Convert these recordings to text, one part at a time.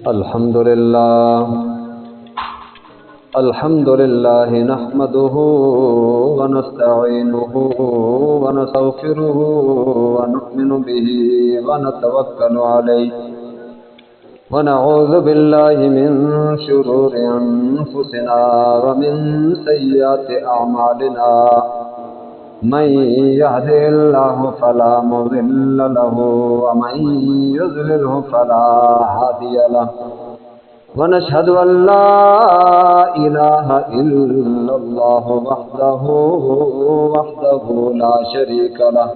الحمد لله نحمده ونستعينه ونستغفره ونؤمن به ونتوكل عليه ونعوذ بالله من شرور أنفسنا ومن سيئات أعمالنا من يهده الله فلا مضل له ومن يضلله فلا هادي له ونشهد أن لا إله إلا الله وحده لا شريك له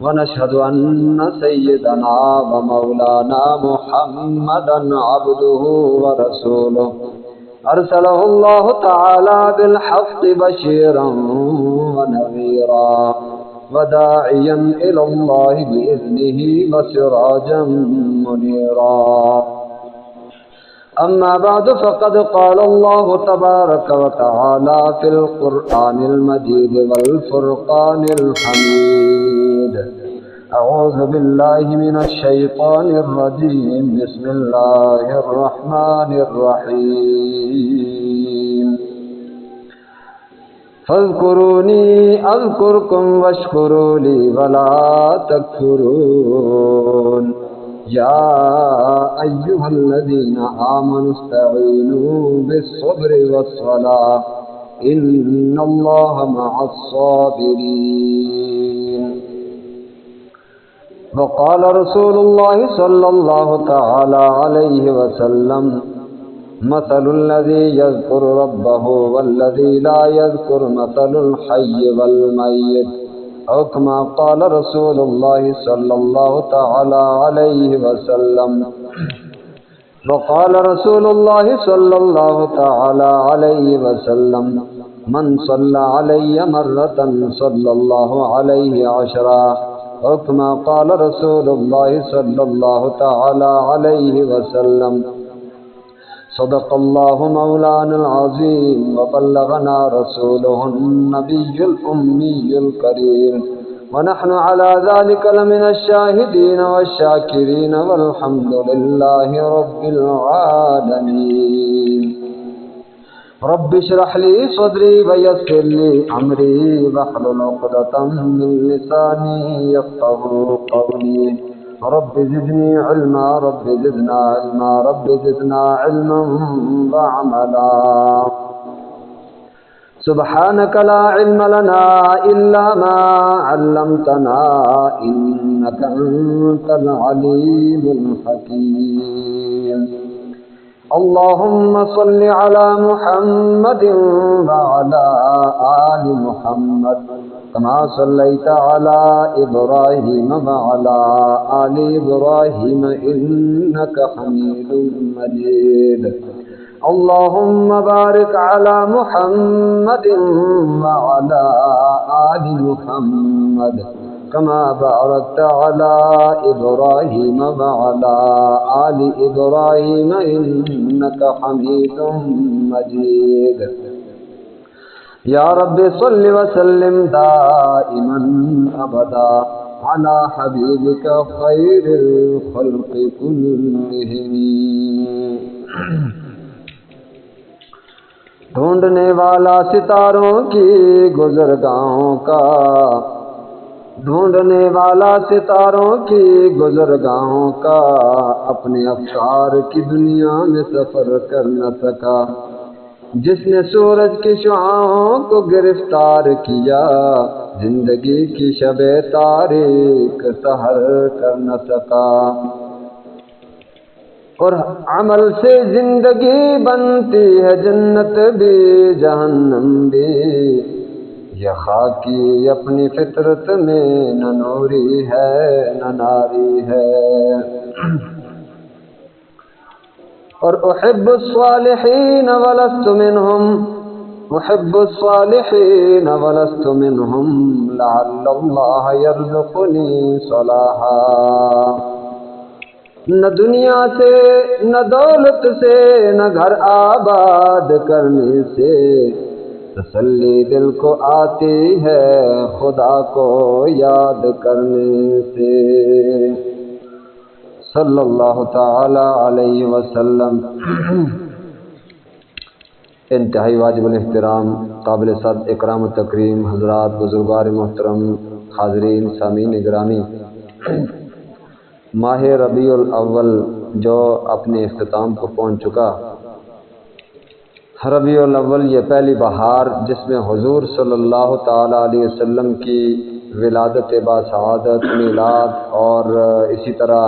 ونشهد أن سيدنا ومولانا محمدا عبده ورسوله أرسله الله تعالى بالحق بشيرا ونذيرا وداعيا إلى الله بإذنه وسراجا منيرا. أما بعد فقد قال الله تبارك وتعالى في القرآن المجيد والفرقان الحميد. أعوذ بالله من الشيطان الرجيم. بسم الله الرحمن الرحيم. فاذكروني أذكركم واشكروا لي ولا تكفرون. يا أيها الذين آمنوا استعينوا بالصبر والصلاة إن الله مع الصابرين. وقال رسول الله صلى الله تعالى عليه وسلم مثل الذي يذكر ربه والذي لا يذكر مثل الحي والميت أو كما قال رسول الله صلى الله تعالى عليه وسلم. وقال رسول الله صلى الله تعالى عليه وسلم من صلى علي مرة صلى الله عليه عشرا أو كما قال رسول الله صلى الله تعالى عليه وسلم. صدق الله مولانا العظيم وبلغنا رسوله النبي الأمي الكريم ونحن على ذلك لمن الشاهدين والشاكرين والحمد لله رب العالمين. رب اشرح لي صدري ويسر لي أمري واحلل عقدة من لساني يفقهوا قولي. رب زدني علما رب زدنا علما رب زدنا علما وعملا. سبحانك لا علم لنا إلا ما علمتنا إنك أنت العليم الحكيم. اللهم صل على محمد وعلى آل محمد كما صليت على إبراهيم وعلى آل إبراهيم إنك حميد مجيد. اللهم بارك على محمد وعلى آل محمد كما باركت على إبراهيم وعلى آل إبراهيم إنك حميد مجيد. يا رب صل وسلم دائما أبدا على حبيبك خير الخلق كلهم. ڈھونڈنے والا ستاروں کی گزرگاہوں کا ڈھونڈنے والا ستاروں کی گزرگاہوں کا اپنے افکار کی دنیا میں سفر کر نہ سکا. جس نے سورج کی شعاعوں کو گرفتار کیا زندگی کی شب تاریک سحر کر نہ سکا. اور عمل سے زندگی بنتی ہے جنت بھی جہنم بھی. یہ خاکی اپنی فطرت میں نہ نوری ہے نہ ناری ہے. اور احب الصالحین ولست منہم احب الصالحین ولست منہم لعل اللہ یرزقنی صلاحا. نہ دنیا سے نہ دولت سے نہ گھر آباد کرنے سے تسلی دل کو آتی ہے خدا کو یاد کرنے سے. صلی اللہ تعالی علیہ وسلم۔ انتہائی واجب الاحترام، قابل صد اکرام و تکریم حضرات، بزرگوار محترم، حاضرین، سامعین گرامی، ماہ ربیع الاول جو اپنے اختتام کو پہنچ چکا، ربیع الاول یہ پہلی بہار جس میں حضور صلی اللہ تعالی علیہ وسلم کی ولادت باسعادت، میلاد، اور اسی طرح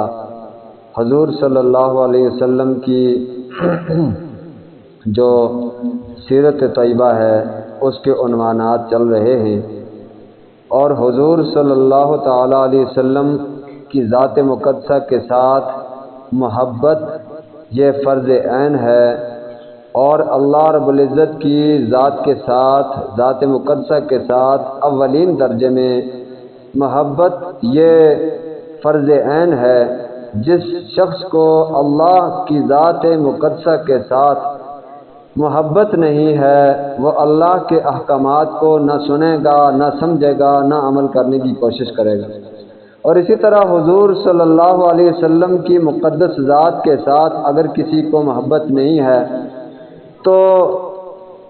حضور صلی اللہ علیہ وسلم کی جو سیرت طیبہ ہے اس کے عنوانات چل رہے ہیں، اور حضور صلی اللہ تعالی علیہ وسلم کی ذات مقدسہ کے ساتھ محبت یہ فرض عین ہے، اور اللہ رب العزت کی ذات کے ساتھ، ذات مقدسہ کے ساتھ اولین درجے میں محبت یہ فرض عین ہے۔ جس شخص کو اللہ کی ذات مقدسہ کے ساتھ محبت نہیں ہے وہ اللہ کے احکامات کو نہ سنے گا، نہ سمجھے گا، نہ عمل کرنے کی کوشش کرے گا۔ اور اسی طرح حضور صلی اللہ علیہ وسلم کی مقدس ذات کے ساتھ اگر کسی کو محبت نہیں ہے تو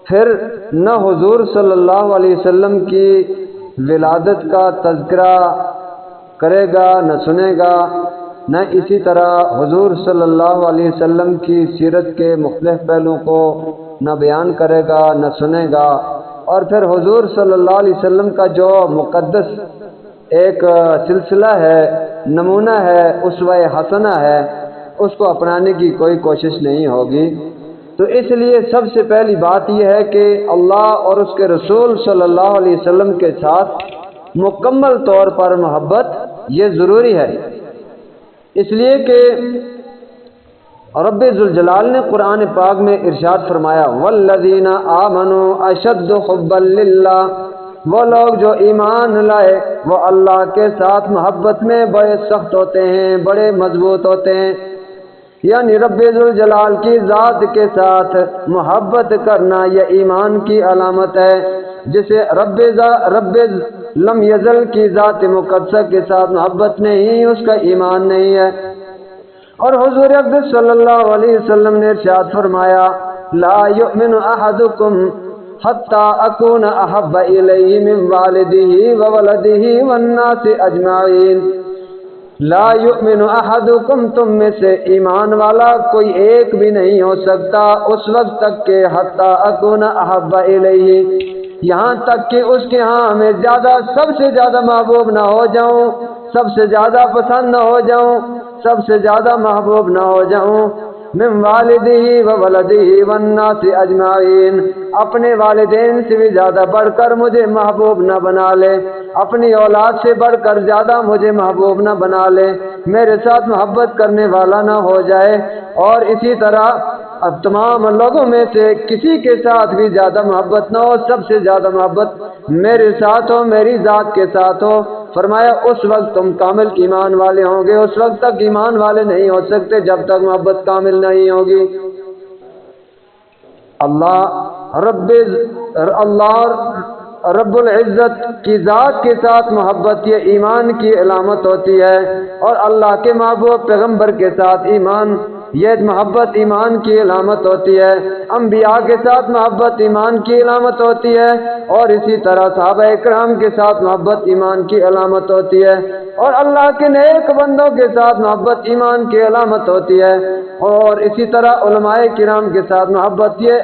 پھر نہ حضور صلی اللہ علیہ وسلم کی ولادت کا تذکرہ کرے گا، نہ سنے گا، نہ اسی طرح حضور صلی اللہ علیہ وسلم کی سیرت کے مختلف پہلوؤں کو نہ بیان کرے گا، نہ سنے گا، اور پھر حضور صلی اللہ علیہ وسلم کا جو مقدس ایک سلسلہ ہے، نمونہ ہے، اسوہ حسنہ ہے، اس کو اپنانے کی کوئی کوشش نہیں ہوگی۔ تو اس لیے سب سے پہلی بات یہ ہے کہ اللہ اور اس کے رسول صلی اللہ علیہ وسلم کے ساتھ مکمل طور پر محبت یہ ضروری ہے، اس لیے کہ رب ذوالجلال نے قرآن پاک میں ارشاد فرمایا والذین آمنوا اشد حبا للہ، وہ لوگ جو ایمان لائے وہ اللہ کے ساتھ محبت میں بڑے سخت ہوتے ہیں، بڑے مضبوط ہوتے ہیں۔ یعنی رب ذوالجلال کی ذات کے ساتھ محبت کرنا یہ ایمان کی علامت ہے، جسے رب لم یزل کی ذات مقدسہ کے ساتھ محبت نہیں، اس کا ایمان نہیں ہے۔ اور حضور اقدس صلی اللہ علیہ وسلم نے ارشاد فرمایا لا یؤمن احدکم حتی اکون احب الیہ من والدہ وولدہ والناس اجمعین۔ لا یؤمن احدکم، تم میں سے ایمان والا کوئی ایک بھی نہیں ہو سکتا اس وقت تک کہ حتی اکون احب الیہ، یہاں تک کہ اس کے ہاں میں سب سے زیادہ محبوب نہ ہو جاؤں، سب سے زیادہ پسند نہ ہو جاؤں، سب سے زیادہ محبوب نہ ہو جاؤں، من والدہ و ولدہ والناس اجمعین، اپنے والدین سے بھی زیادہ بڑھ کر مجھے محبوب نہ بنا لے، اپنی اولاد سے بڑھ کر زیادہ مجھے محبوب نہ بنا لے، میرے ساتھ محبت کرنے والا نہ ہو جائے، اور اسی طرح اب تمام لوگوں میں سے کسی کے ساتھ بھی زیادہ محبت نہ ہو، سب سے زیادہ محبت میرے ساتھ ہو، میری ذات کے ساتھ ہو۔ فرمایا اس وقت تم کامل ایمان والے ہوں گے، اس وقت تک ایمان والے نہیں ہو سکتے جب تک محبت کامل نہیں ہوگی۔ اللہ رب العزت کی ذات کے ساتھ محبت یہ ایمان کی علامت ہوتی ہے، اور اللہ کے محبوب پیغمبر کے ساتھ ایمان یہ محبت ایمان کی علامت ہوتی ہے، انبیاء کے ساتھ محبت ایمان کی علامت ہوتی ہے، اور اسی طرح صحابہ اکرام کے ساتھ محبت ایمان کی علامت ہوتی ہے، اور اللہ کے نیک بندوں کے ساتھ محبت ایمان کی علامت ہوتی ہے، اور اسی طرح علماء کرام کے ساتھ محبت یہ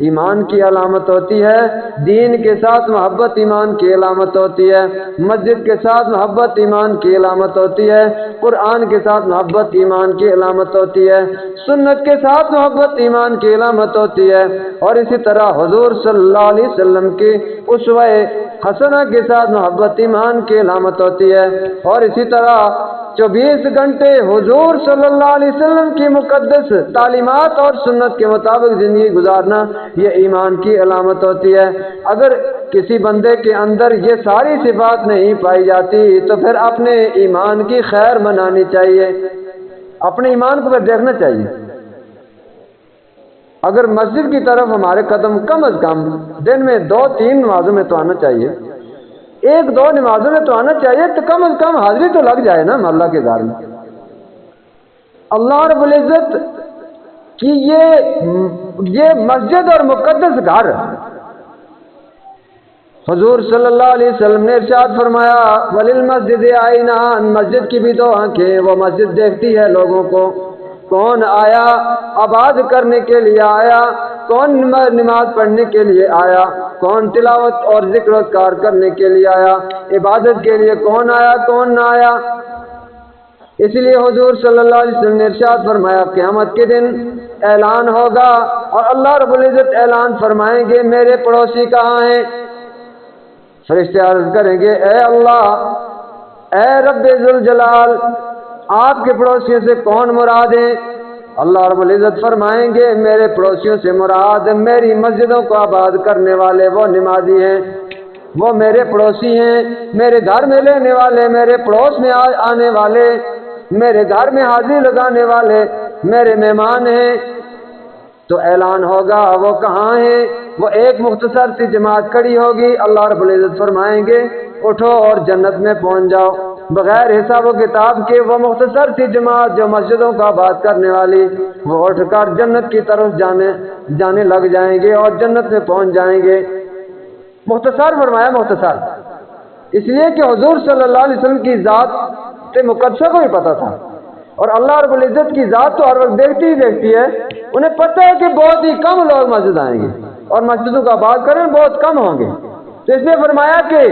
ایمان کی علامت ہوتی ہے، دین کے ساتھ محبت ایمان کی علامت ہوتی ہے، مسجد کے ساتھ محبت ایمان کی علامت ہوتی ہے، قرآن کے ساتھ محبت ایمان کی علامت ہوتی ہے، سنت کے ساتھ محبت ایمان کی علامت ہوتی ہے، اور اسی طرح حضور صلی اللہ علیہ وسلم کی اسوہ حسنہ کے ساتھ محبت ایمان کی علامت ہوتی ہے، اور اسی طرح 24 گھنٹے حضور صلی اللہ علیہ وسلم کی مقدس تعلیمات اور سنت کے مطابق زندگی گزارنا یہ ایمان کی علامت ہوتی ہے۔ اگر کسی بندے کے اندر یہ ساری صفات نہیں پائی جاتی تو پھر اپنے ایمان کی خیر منانی چاہیے، اپنے ایمان کو پھر دیکھنا چاہیے۔ اگر مسجد کی طرف ہمارے قدم کم از کم دن میں 2-3 نمازوں میں تو آنا چاہیے، 1-2 نمازوں میں تو آنا چاہیے، تو کم از کم حاضری تو لگ جائے نا اللہ کے گھر میں۔ اللہ رب العزت کی یہ مسجد اور مقدس گھر، حضور صلی اللہ علیہ وسلم نے ارشاد فرمایا وَلِلْمَسْجِدِ عَيْنَانِ، مسجد کی بھی دو آنکھیں، وہ مسجد دیکھتی ہے لوگوں کو، کون آیا آباد کرنے کے لیے آیا، کون نماز پڑھنے کے لیے آیا، کون تلاوت اور ذکر و اذکار کرنے کے لیے آیا، عبادت کے لیے کون آیا کون نہ آیا۔ اس لیے حضور صلی اللہ علیہ وسلم نے ارشاد فرمایا قیامت کے دن اعلان ہوگا اور اللہ رب العزت اعلان فرمائیں گے میرے پڑوسی کہاں ہیں؟ فرشتے عرض کریں گے اے اللہ، اے رب ذوالجلال، آپ کے پڑوسیوں سے کون مراد ہیں؟ اللہ رب العزت فرمائیں گے میرے پڑوسیوں سے مراد میری مسجدوں کو آباد کرنے والے وہ نمازی ہیں، وہ میرے پڑوسی ہیں، میرے گھر میں لینے والے، میرے پڑوس میں آنے والے، میرے گھر میں حاضری لگانے والے میرے مہمان ہیں۔ تو اعلان ہوگا وہ کہاں ہیں؟ وہ ایک مختصر سی جماعت کھڑی ہوگی، اللہ رب العزت فرمائیں گے اٹھو اور جنت میں پہنچ جاؤ، بغیر حساب و کتاب کے وہ مختصر سی جماعت جو مسجدوں کا آباد کرنے والی، وہ اٹھ کر جنت کی طرف جانے لگ جائیں گے اور جنت میں پہنچ جائیں گے۔ مختصر فرمایا مختصر، اس لیے کہ حضور صلی اللہ علیہ وسلم کی ذات سے مقدسہ کو بھی پتہ تھا، اور اللہ رب العزت کی ذات تو ہر وقت دیکھتی ہی دیکھتی ہے، انہیں پتہ ہے کہ بہت ہی کم لوگ مسجد آئیں گے اور مسجدوں کا آباد کریں بہت کم ہوں گے، تو اس نے فرمایا کہ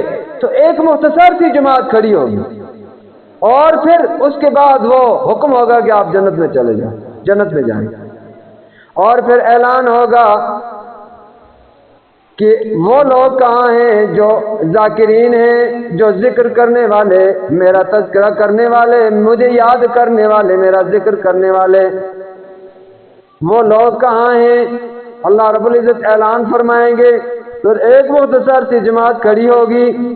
تو ایک مختصر سی جماعت کھڑی ہوگی اور پھر اس کے بعد وہ حکم ہوگا کہ آپ جنت میں چلے جائیں، جنت میں جائیں، اور پھر اعلان ہوگا کہ وہ لوگ کہاں ہیں جو ذاکرین ہیں، جو ذکر کرنے والے، میرا تذکرہ کرنے والے، مجھے یاد کرنے والے، میرا ذکر کرنے والے، وہ لوگ کہاں ہیں؟ اللہ رب العزت اعلان فرمائیں گے پھر ایک مختصر سی جماعت کھڑی ہوگی،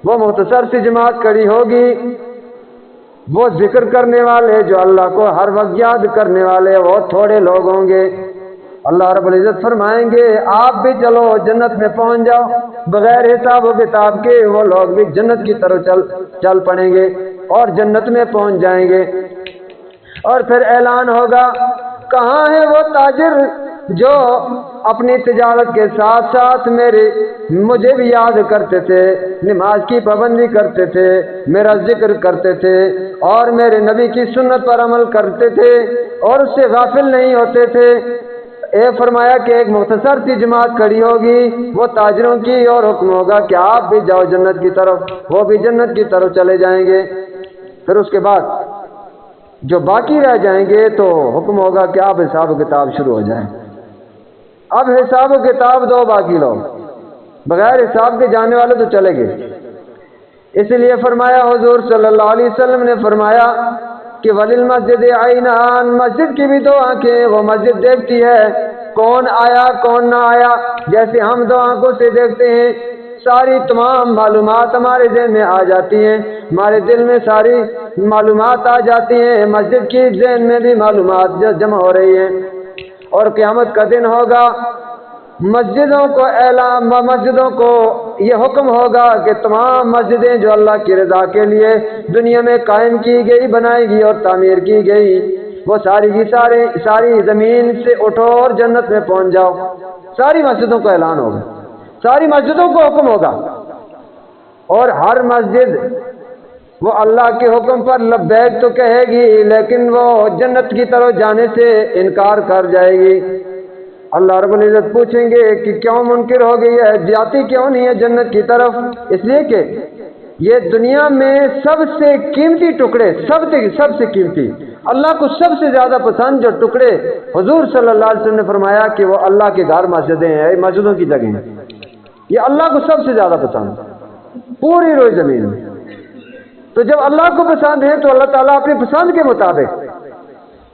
وہ مختصر سی جماعت کھڑی ہوگی، وہ ذکر کرنے والے جو اللہ کو ہر وقت یاد کرنے والے وہ تھوڑے لوگ ہوں گے۔ اللہ رب العزت فرمائیں گے آپ بھی چلو جنت میں پہنچ جاؤ، بغیر حساب و کتاب کے وہ لوگ بھی جنت کی طرف چل پڑیں گے اور جنت میں پہنچ جائیں گے۔ اور پھر اعلان ہوگا کہاں ہے وہ تاجر جو اپنی تجارت کے ساتھ ساتھ مجھے بھی یاد کرتے تھے، نماز کی پابندی کرتے تھے، میرا ذکر کرتے تھے اور میرے نبی کی سنت پر عمل کرتے تھے اور اس سے غافل نہیں ہوتے تھے۔ فرمایا کہ ایک مختصر سی جماعت کھڑی ہوگی وہ تاجروں کی، اور حکم ہوگا کہ آپ بھی جاؤ جنت کی طرف، وہ بھی جنت کی طرف چلے جائیں گے۔ پھر اس کے بعد جو باقی رہ جائیں گے تو حکم ہوگا کہ آپ حساب و کتاب شروع ہو جائیں۔ اب حساب و کتاب دو باقی لوگ، بغیر حساب کے جانے والے تو چلے گئے۔ اس لیے فرمایا حضور صلی اللہ علیہ وسلم نے فرمایا کہ وَلِلْمَسْجِدِ عَيْنَانِ، مسجد کی بھی دو آنکھیں، وہ مسجد دیکھتی ہے کون آیا کون نہ آیا، جیسے ہم دو آنکھوں سے دیکھتے ہیں ساری تمام معلومات ہمارے ذہن میں آ جاتی ہیں، ہمارے دل میں ساری معلومات آ جاتی ہیں، مسجد کی ذہن میں بھی معلومات جمع ہو رہی ہیں۔ اور قیامت کا دن ہوگا، مسجدوں کو یہ حکم ہوگا کہ تمام مسجدیں جو اللہ کی رضا کے لیے دنیا میں قائم کی گئی، بنائی گئی اور تعمیر کی گئی، وہ ساری کی ساری زمین سے اٹھو اور جنت میں پہنچ جاؤ۔ ساری مسجدوں کو اعلان ہوگا، ساری مسجدوں کو حکم ہوگا، اور ہر مسجد وہ اللہ کے حکم پر لبیک تو کہے گی لیکن وہ جنت کی طرف جانے سے انکار کر جائے گی۔ اللہ رب العزت پوچھیں گے کہ کیوں منکر ہو گئی ہے، جاتی کیوں نہیں ہے جنت کی طرف؟ اس لیے کہ یہ دنیا میں سب سے قیمتی ٹکڑے، سب سے قیمتی، اللہ کو سب سے زیادہ پسند جو ٹکڑے، حضور صلی اللہ علیہ وسلم نے فرمایا کہ وہ اللہ کے گھر مسجدیں ہیں، مسجدوں کی جگہیں ہیں، یہ اللہ کو سب سے زیادہ پسند پوری روئی زمین میں۔ تو جب اللہ کو پسند ہے تو اللہ تعالیٰ اپنی پسند کے مطابق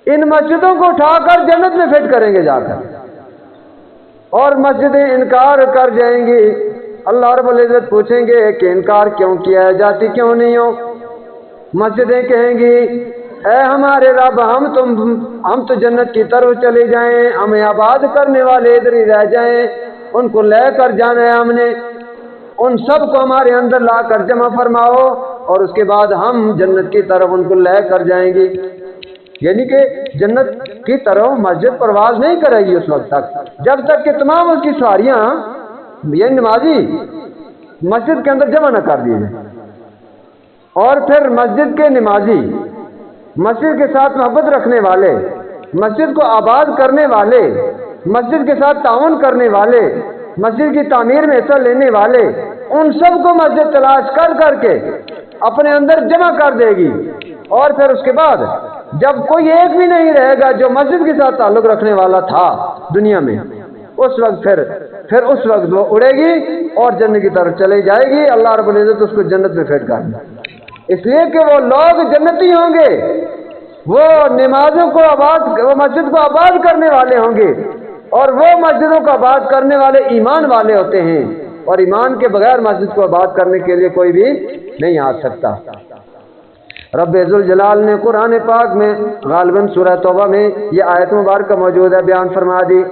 ان مسجدوں کو اٹھا کر جنت میں فٹ کریں گے جا کر، اور مسجدیں انکار کر جائیں گی۔ اللہ رب العزت پوچھیں گے کہ انکار کیوں کیا ہے، جاتی کیوں نہیں ہو؟ مسجدیں کہیں گی اے ہمارے رب، ہم تو جنت کی طرف چلے جائیں، ہمیں آباد کرنے والے ادھر ہی رہ جائیں، ان کو لے کر جانا ہے ہم نے، ان سب کو ہمارے اندر لا کر جمع فرماؤ اور اس کے بعد ہم جنت کی طرف ان کو لے کر جائیں گے۔ یعنی کہ جنت کی طرف مسجد پرواز نہیں کرے گی اس وقت تک جب تک کہ تمام اس کی سواریاں یہ نمازی مسجد کے اندر جمع نہ کر دیے جائیں۔ اور پھر مسجد کے نمازی، مسجد کے ساتھ محبت رکھنے والے، مسجد کو آباد کرنے والے، مسجد کے ساتھ تعاون کرنے والے، مسجد کی تعمیر میں حصہ لینے والے، ان سب کو مسجد تلاش کر کر کے اپنے اندر جمع کر دے گی۔ اور پھر اس کے بعد جب کوئی ایک بھی نہیں رہے گا جو مسجد کے ساتھ تعلق رکھنے والا تھا دنیا میں، اس وقت پھر اس وقت وہ اڑے گی اور جنت کی طرف چلی جائے گی۔ اللہ رب العزت اس کو جنت میں پھینک کر دے، اس لیے کہ وہ لوگ جنتی ہوں گے، وہ نمازوں کو وہ مسجد کو آباد کرنے والے ہوں گے، اور وہ مسجدوں کو آباد کرنے والے ایمان والے ہوتے ہیں، اور ایمان کے بغیر مسجد کو آباد کرنے کے لیے کوئی بھی نہیں آ سکتا۔ رب ذوالجلال نے قرآن پاک میں غالباً سورہ توبہ میں یہ آیت مبارکہ موجود ہے، بیان فرما دی،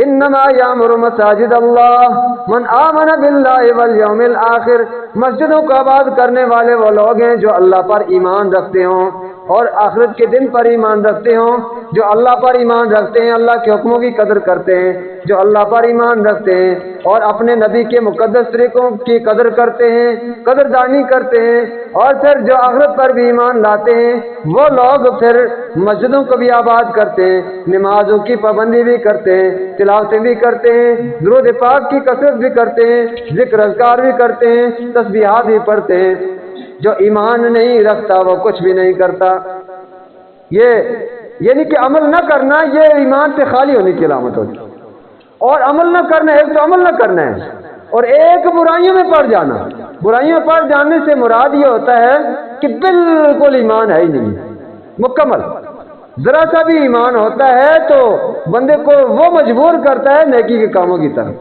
انما یامر مساجد اللہ من آمن باللہ والیوم الآخر، مسجدوں کو آباد کرنے والے وہ لوگ ہیں جو اللہ پر ایمان رکھتے ہوں اور آخرت کے دن پر ایمان رکھتے ہوں، جو اللہ پر ایمان رکھتے ہیں، اللہ کے حکموں کی قدر کرتے ہیں، جو اللہ پر ایمان رکھتے ہیں اور اپنے نبی کے مقدس طریقوں کی قدر کرتے ہیں، قدردانی کرتے ہیں، اور پھر جو آخرت پر بھی ایمان لاتے ہیں، وہ لوگ پھر مسجدوں کو بھی آباد کرتے ہیں، نمازوں کی پابندی بھی کرتے ہیں، تلاوتیں بھی کرتے ہیں، درود پاک کی کثرت بھی کرتے ہیں، ذکر اذکار بھی کرتے ہیں، تسبیحات بھی پڑھتے ہیں۔ جو ایمان نہیں رکھتا وہ کچھ بھی نہیں کرتا۔ یہ یعنی کہ عمل نہ کرنا یہ ایمان سے خالی ہونے کی علامت ہوتی ہے، اور عمل نہ کرنا، ایک تو عمل نہ کرنا ہے اور ایک برائیوں میں پڑ جانا۔ برائیوں میں پڑ جانے سے مراد یہ ہوتا ہے کہ بالکل ایمان ہے ہی نہیں مکمل، ذرا سا بھی ایمان ہوتا ہے تو بندے کو وہ مجبور کرتا ہے نیکی کے کاموں کی طرف۔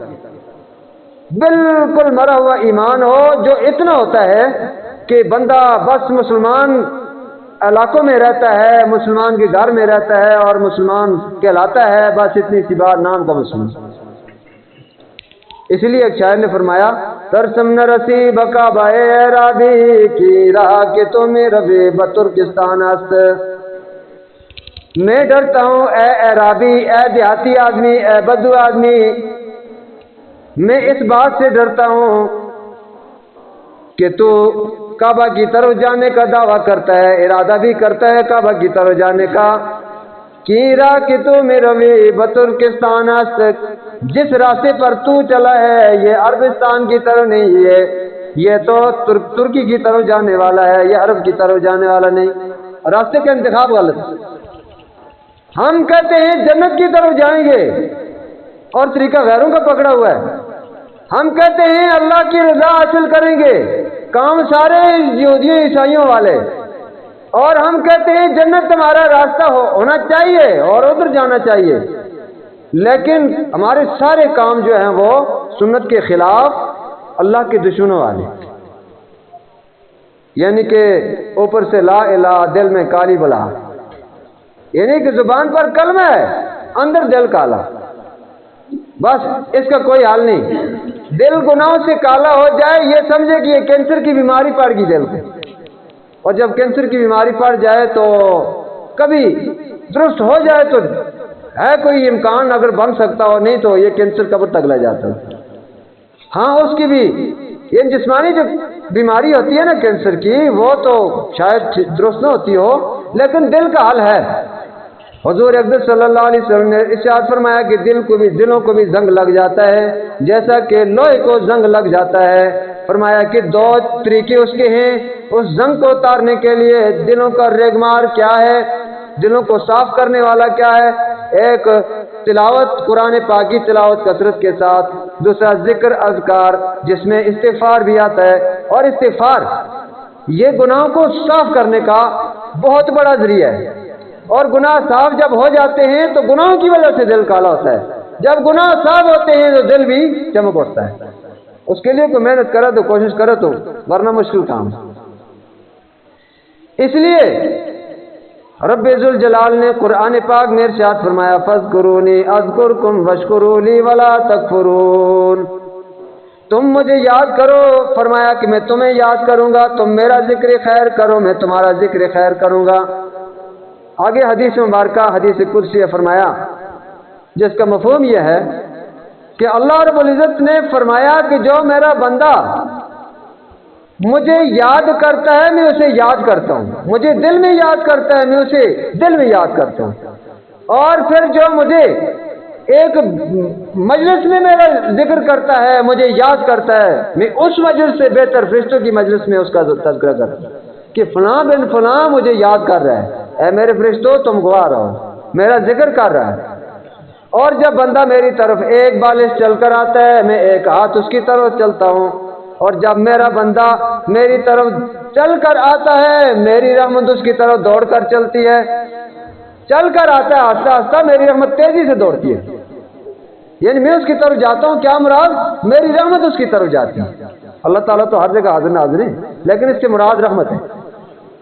بالکل مرا ہوا ایمان ہو جو اتنا ہوتا ہے کہ بندہ بس مسلمان علاقوں میں رہتا ہے، مسلمان کے گھر میں رہتا ہے اور مسلمان کہلاتا ہے، بس اتنی سی بات، نام کا مسلمان۔ اس لیے ایک شاعر نے فرمایا، ترسم نہ رسی بکا بائے رابی کی راہ کے تو میرا بے بترکستان است، میں ڈرتا ہوں اے عرابی، اے دیہاتی آدمی، اے بدو آدمی، میں اس بات سے ڈرتا ہوں کہ تو کعبہ کی طرف جانے کا دعویٰ کرتا ہے، ارادہ بھی کرتا ہے کعبہ کی طرف جانے کا، کیرا کہ تو میرا وی بترکستان است، جس راستے پر تو چلا ہے یہ عربستان کی طرف نہیں ہے، یہ تو ترکی کی طرف جانے والا ہے، یہ عرب کی طرف جانے والا نہیں۔ راستے کا انتخاب غلط۔ ہم کہتے ہیں جنت کی طرف جائیں گے اور طریقہ غیروں کا پکڑا ہوا ہے۔ ہم کہتے ہیں اللہ کی رضا حاصل کریں گے، کام سارے یہودیوں عیسائیوں والے، اور ہم کہتے ہیں جنت تمہارا راستہ ہونا چاہیے اور ادھر جانا چاہیے، لیکن ہمارے سارے کام جو ہیں وہ سنت کے خلاف، اللہ کے دشمنوں والے، یعنی کہ اوپر سے لا الہ، دل میں کالی بلا، یعنی کہ زبان پر کلمہ ہے، اندر دل کالا، بس اس کا کوئی حل نہیں۔ دل گناہوں سے کالا ہو جائے، یہ سمجھے کہ یہ کینسر کی بیماری پڑ گئی دل کو، اور جب کینسر کی بیماری پڑ جائے تو کبھی درست ہو جائے تو ہے کوئی امکان اگر بن سکتا ہو، نہیں تو یہ کینسر قبر تک لے جاتا ہے۔ ہاں اس کی بھی یہ جسمانی جو بیماری ہوتی ہے نا کینسر کی، وہ تو شاید درست نہ ہوتی ہو، لیکن دل کا حل ہے۔ حضور اقدس صلی اللہ علیہ وسلم نے ارشاد فرمایا کہ دلوں کو بھی زنگ لگ جاتا ہے جیسا کہ لوہے کو زنگ لگ جاتا ہے۔ فرمایا کہ دو طریقے اس کے ہیں اس زنگ کو اتارنے کے لیے۔ دلوں کا ریگمار کیا ہے، دلوں کو صاف کرنے والا کیا ہے؟ ایک تلاوت، قرآن پاک کی تلاوت کثرت کے ساتھ، دوسرا ذکر اذکار جس میں استغفار بھی آتا ہے، اور استغفار یہ گناہوں کو صاف کرنے کا بہت بڑا ذریعہ ہے، اور گناہ صاف جب ہو جاتے ہیں تو گناہوں کی وجہ سے دل کالا ہوتا ہے، جب گناہ صاف ہوتے ہیں تو دل بھی چمک اٹھتا ہے۔ اس کے لیے کوئی محنت کرے تو کوشش کرے تو، ورنہ مشکل کام۔ اس لیے رب ذوالجلال نے قرآن پاک میں ارشاد فرمایا، فاذکرونی اذکرکم واشکروا لی ولا تکفرون، تم مجھے یاد کرو، فرمایا کہ میں تمہیں یاد کروں گا، تم میرا ذکر خیر کرو، میں تمہارا ذکر خیر کروں گا۔ آگے حدیث مبارکہ حدیث قدسی فرمایا جس کا مفہوم یہ ہے کہ اللہ رب العزت نے فرمایا کہ جو میرا بندہ مجھے یاد کرتا ہے میں اسے یاد کرتا ہوں، مجھے دل میں یاد کرتا ہے میں اسے دل میں یاد کرتا ہوں، اور پھر جو مجھے ایک مجلس میں میرا ذکر کرتا ہے، مجھے یاد کرتا ہے، میں اس مجلس سے بہتر فرشتوں کی مجلس میں اس کا تذکرہ کرتا ہوں کہ فلاں بن فلاں مجھے یاد کر رہا ہے، اے میرے فرشتوں تم گواہ رہو، میرا ذکر کر رہا ہے۔ اور جب بندہ میری طرف ایک بالش چل کر آتا ہے میں ایک ہاتھ اس کی طرف چلتا ہوں، اور جب میرا بندہ میری طرف چل کر آتا ہے میری رحمت اس کی طرف دوڑ کر چلتی ہے، چل کر آتا ہے آہستہ آہستہ، میری رحمت تیزی سے دوڑتی ہے، یعنی میں اس کی طرف جاتا ہوں، کیا مراد؟ میری رحمت اس کی طرف جاتی ہے۔ اللہ تعالیٰ تو ہر جگہ حاضر ناظر ہے، لیکن اس سے مراد رحمت ہے،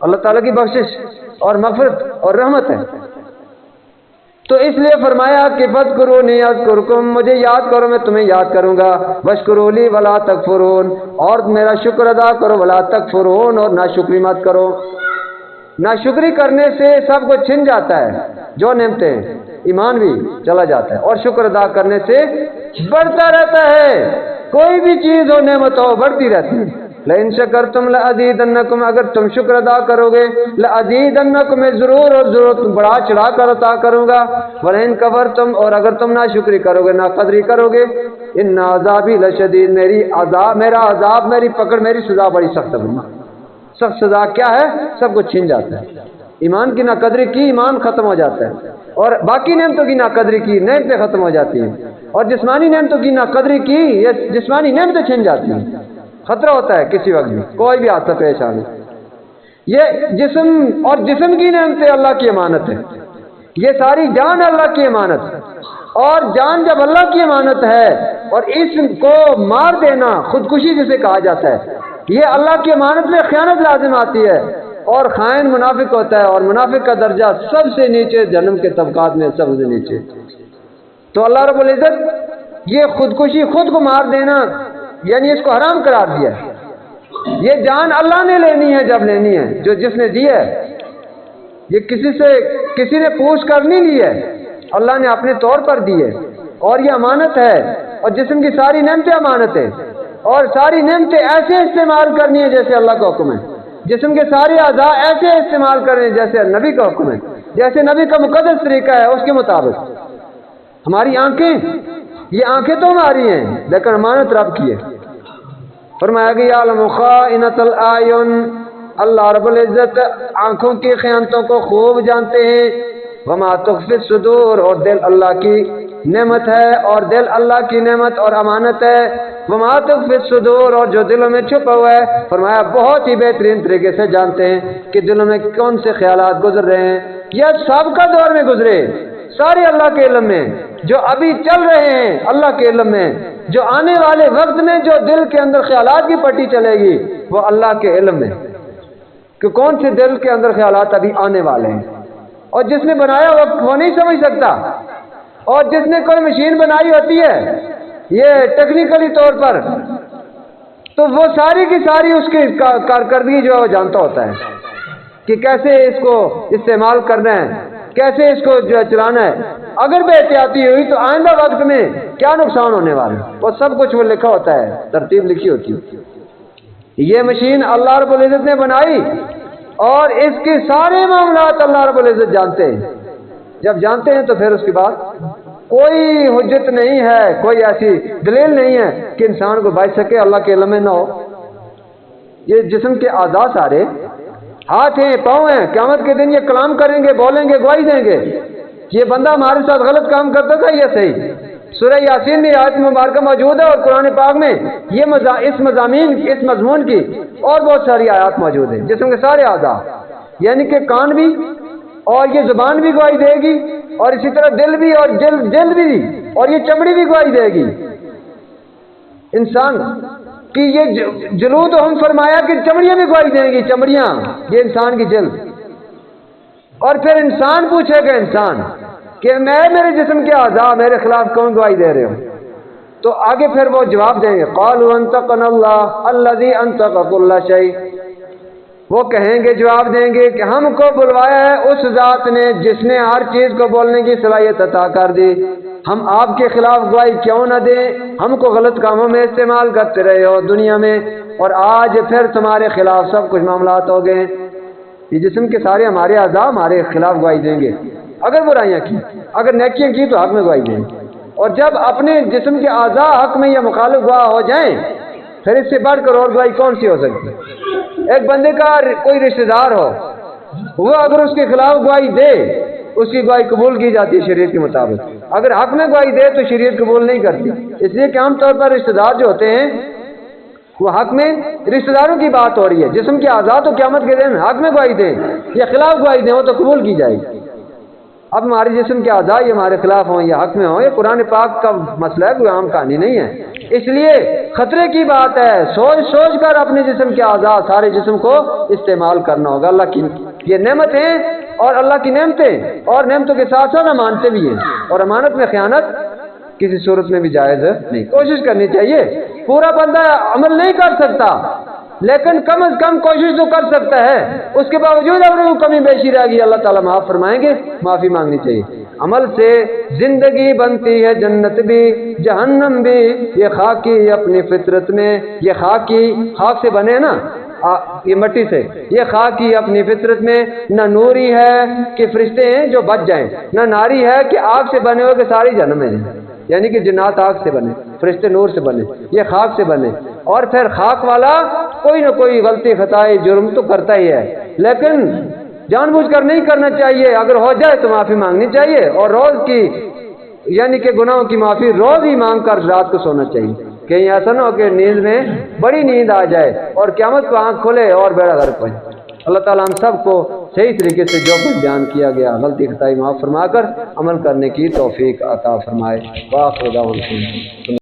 اللہ تعالیٰ کی بخشش اور مغفرت اور رحمت ہے۔ تو اس لیے فرمایا کہ فذکرونی اذکرکم، مجھے یاد کرو میں تمہیں یاد کروں گا، واشکرولی ولا تکفرون، اور میرا شکر ادا کرو، ولا تکفرون، اور ناشکری مت کرو۔ ناشکری کرنے سے سب کچھ چھن جاتا ہے، جو نعمتیں، ایمان بھی چلا جاتا ہے، اور شکر ادا کرنے سے بڑھتا رہتا ہے، کوئی بھی چیز ہو نعمت ہو بڑھتی رہتی ہے۔ لئن شکرتم لازیدنکم، اگر تم شکر ادا کرو گے، لازیدنکم، میں ضرور اور ضرور بڑھا چڑھا کر عطا کروں گا، ولئن کفرتم، اور اگر تم ناشکری کرو گے، ناقدری کرو گے، ان عذابی لشدید، میرا عذاب، میری پکڑ، میری سزا بڑی سخت ہے۔ سخت سزا کیا ہے؟ سب کچھ چھین جاتا ہے، ایمان کی ناقدری کی ایمان ختم ہو جاتا ہے، اور باقی نعمتوں کی ناقدری کی نعمتیں ختم ہو جاتی ہیں، اور جسمانی نعمتوں کی ناقدری کی یہ جسمانی نعمتیں چھن جاتی ہیں، خطرہ ہوتا ہے کسی وقت بھی، کوئی بھی حادثہ پیش آنے۔ یہ جسم اور جسم کی نعمتیں اللہ کی امانت ہے، یہ ساری جان اللہ کی امانت ہے، اور جان جب اللہ کی امانت ہے، اور اس کو مار دینا خودکشی جسے کہا جاتا ہے، یہ اللہ کی امانت میں خیانت لازم آتی ہے، اور خائن منافق ہوتا ہے، اور منافق کا درجہ سب سے نیچے جہنم کے طبقات میں سب سے نیچے۔ تو اللہ رب العزت یہ خودکشی، خود کو مار دینا، یعنی اس کو حرام قرار دیا ہے۔ یہ جان اللہ نے لینی ہے، جب لینی ہے، جس نے دی ہے، یہ کسی نے پوچھ کر نہیں لی ہے، اللہ نے اپنے طور پر دی ہے، اور یہ امانت ہے، اور جسم کی ساری نعمتیں امانت ہے، اور ساری نعمتیں ایسے استعمال کرنی ہے جیسے اللہ کا حکم ہے، جسم کے سارے اعضاء ایسے استعمال کرنے جیسے نبی کا حکم ہے، جیسے نبی کا مقدس طریقہ ہے اس کے مطابق۔ ہماری آنکھیں، یہ آنکھیں تو ہماری ہیں لیکن امانت رب کی ہے۔ فرمایا کہ یعلم خائنۃ الاعین، اللہ رب العزت آنکھوں کی خیانتوں کو خوب جانتے ہیں، وما تخفی الصدور، اور دل اللہ کی نعمت ہے، اور دل اللہ کی نعمت اور امانت ہے، وما تخفی الصدور، اور جو دلوں میں چھپا ہوا ہے، فرمایا بہت ہی بہترین طریقے سے جانتے ہیں کہ دلوں میں کون سے خیالات گزر رہے ہیں، یہ سب کا دور میں گزرے، سارے اللہ کے علم میں، جو ابھی چل رہے ہیں اللہ کے علم میں، جو آنے والے وقت میں جو دل کے اندر خیالات کی پٹی چلے گی وہ اللہ کے علم میں، کہ کون سے دل کے اندر خیالات ابھی آنے والے ہیں، اور جس نے بنایا وہ نہیں سمجھ سکتا، اور جس نے کوئی مشین بنائی ہوتی ہے یہ ٹیکنیکلی طور پر، تو وہ ساری کی ساری اس کی کارکردگی جو ہے وہ جانتا ہوتا ہے کہ کیسے اس کو استعمال کرنا ہے، کیسے اس کو جو چلانا ہے، اگر بے احتیاطی ہوئی تو آئندہ وقت میں کیا نقصان ہونے والا ہے، وہ سب کچھ وہ لکھا ہوتا ہے، ترتیب لکھی ہوتی ہے۔ یہ مشین اللہ رب العزت نے بنائی، اور اس کے سارے معاملات اللہ رب العزت جانتے ہیں، جب جانتے ہیں تو پھر اس کے بعد کوئی حجت نہیں ہے، کوئی ایسی دلیل نہیں ہے کہ انسان کو بچ سکے اللہ کے علم میں نہ ہو۔ یہ جسم کے اعضاء سارے، ہاتھ ہیں، پاؤں ہیں، قیامت کے دن یہ کلام کریں گے، بولیں گے، گواہی دیں گے، یہ بندہ ہمارے ساتھ غلط کام کرتا تھا، یہ صحیح۔ سورہ یاسین میں آیت مبارکہ موجود ہے، اور قرآن پاک میں اس مضمون کی اور بہت ساری آیات موجود ہیں۔ جسم کے سارے اعضاء، یعنی کہ کان بھی، اور یہ زبان بھی گواہی دے گی، اور اسی طرح دل بھی، اور جلد بھی، اور یہ چمڑی بھی گواہی دے گی۔ انسان کی یہ جلود، ہم فرمایا کہ چمڑیاں بھی گواہی دیں گی، چمڑیاں، یہ انسان کی جلد۔ اور پھر انسان پوچھے گا انسان کہ میرے جسم کے اعضاء میرے خلاف کون گواہی دے رہے ہو، تو آگے پھر وہ جواب دیں گے، قالوا انطقنا اللہ الذی انطق کل شیء، وہ کہیں گے، جواب دیں گے کہ ہم کو بلوایا ہے اس ذات نے جس نے ہر چیز کو بولنے کی صلاحیت عطا کر دی، ہم آپ کے خلاف گواہی کیوں نہ دیں؟ ہم کو غلط کاموں میں استعمال کرتے رہے ہو دنیا میں، اور آج پھر تمہارے خلاف سب کچھ معاملات ہو گئے۔ یہ جسم کے سارے ہمارے اعضاء ہمارے خلاف گواہی دیں گے، اگر برائیاں کی، اگر نیکیاں کی تو حق میں گواہی دیں گے، اور جب اپنے جسم کے اعضاء حق میں یا مخالف گواہ ہو جائیں پھر اس سے بڑھ کر اور گواہی کون سی ہو سکتی؟ ایک بندے کا کوئی رشتہ دار ہو، وہ اگر اس کے خلاف گواہی دے اس کی گواہی قبول کی جاتی ہے شریعت کے مطابق، اگر حق میں گواہی دے تو شریعت قبول نہیں کرتی، اس لیے کہ عام طور پر رشتہ دار جو ہوتے ہیں وہ حق میں، رشتہ داروں کی بات ہو رہی ہے، جسم کے اعضاء تو قیامت کے دن حق میں گواہی دیں یا خلاف گواہی دیں وہ تو قبول کی جائے گی۔ اب ہمارے جسم کے اعضاء یہ ہمارے خلاف ہوں یا حق میں ہوں، یہ قرآن پاک کا مسئلہ ہے، کوئی عام کہانی نہیں ہے، اس لیے خطرے کی بات ہے، سوچ سوچ کر اپنے جسم کے اعضاء سارے جسم کو استعمال کرنا ہوگا۔ اللہ کی یہ نعمت ہے اور اللہ کی نعمتیں، اور نعمتوں کے ساتھ ساتھ امانتیں بھی ہیں، اور امانت میں خیانت کسی صورت میں بھی جائز نہیں، کوشش کرنی چاہیے۔ پورا بندہ عمل نہیں کر سکتا لیکن کم از کم کوشش تو کر سکتا ہے، اس کے باوجود اگر وہ کمی بیشی رہ گئی اللہ تعالیٰ معاف فرمائیں گے، معافی مانگنی چاہیے۔ عمل سے زندگی بنتی ہے جنت بھی جہنم بھی، یہ خاکی اپنی فطرت میں، یہ خاک سے بنے نا، یہ مٹی سے، یہ خاکی اپنی فطرت میں، نہ نوری ہے کہ فرشتے ہیں جو بچ جائیں، نہ ناری ہے کہ آگ سے بنے ہو کہ ساری جہنم میں جائیں، یعنی کہ جنات آگ سے بنے، فرشتے نور سے بنے، یہ خاک سے بنے، اور پھر خاک والا کوئی نہ کوئی غلطی خطائی جرم تو کرتا ہی ہے، لیکن جان بوجھ کر نہیں کرنا چاہیے، اگر ہو جائے تو معافی مانگنی چاہیے، اور روز کی یعنی کہ گناہوں کی معافی روز ہی مانگ کر رات کو سونا چاہیے، کہیں ایسا نہ ہو کہ نیند میں بڑی نیند آ جائے اور قیامت کو آنکھ کھولے اور بیڑا غرق ہو جائے۔ اللہ تعالیٰ ہم سب کو صحیح طریقے سے جو کچھ بیان کیا گیا غلطی خطائی معاف فرما کر عمل کرنے کی توفیق عطا فرمائے۔ وآخر دعوانا